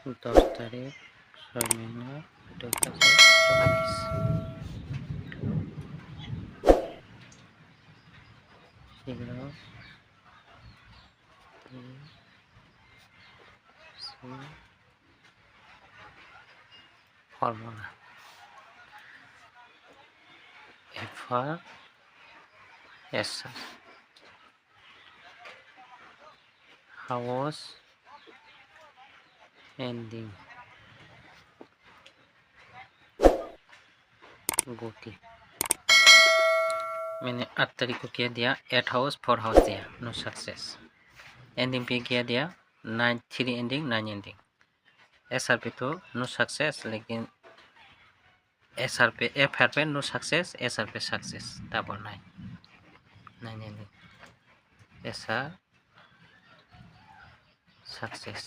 10 তারিখ 6 মিনিট 2024 শীঘ্র formula F for S house ending गति मैंने 8 तारीख को किया दिया 8 हाउस 4 हाउस दिया नो सक्सेस एंडिंग पे किया दिया 9 3 एंडिंग 9 एंडिंग SR पे तो नो सक्सेस लेकिन SR पे FR पे नो सक्सेस SR पे success double 9 ending SR success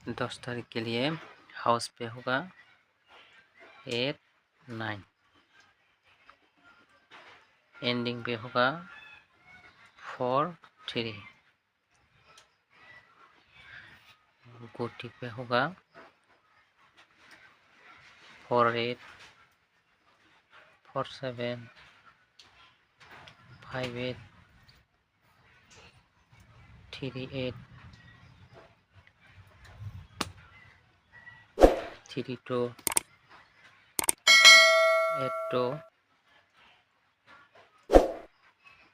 10 तारीख के लिए हाउस पे होगा 8 9 एंडिंग पे होगा 4 3 गोटी पे होगा 4 8 4 7 5 8 3 8 3 2 8 2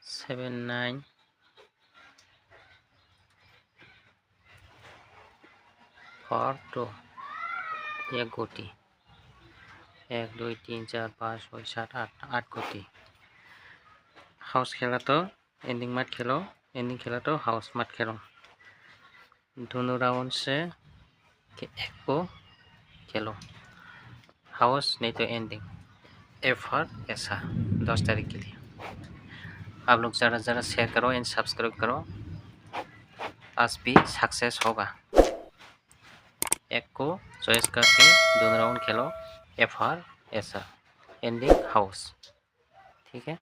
7 9 4 2 ये गोटी 1 2 3 4 5 6 7 8 8 गोटी हाउस खेला तो एंडिंग मत खेलो एंडिंग खेला तो हाउस मत खेलो दोनों राउंड से एक को खेलो हाउस नहीं तो एंडिंग F और ऐसा 10 तारीख के लिए आप लोग ज़रा शेयर करो एंड सब्सक्राइब करो आज भी सक्सेस होगा एक को चॉइस करके दोनों राउंड खेलो F और ऐसा एंडिंग हाउस ठीक है।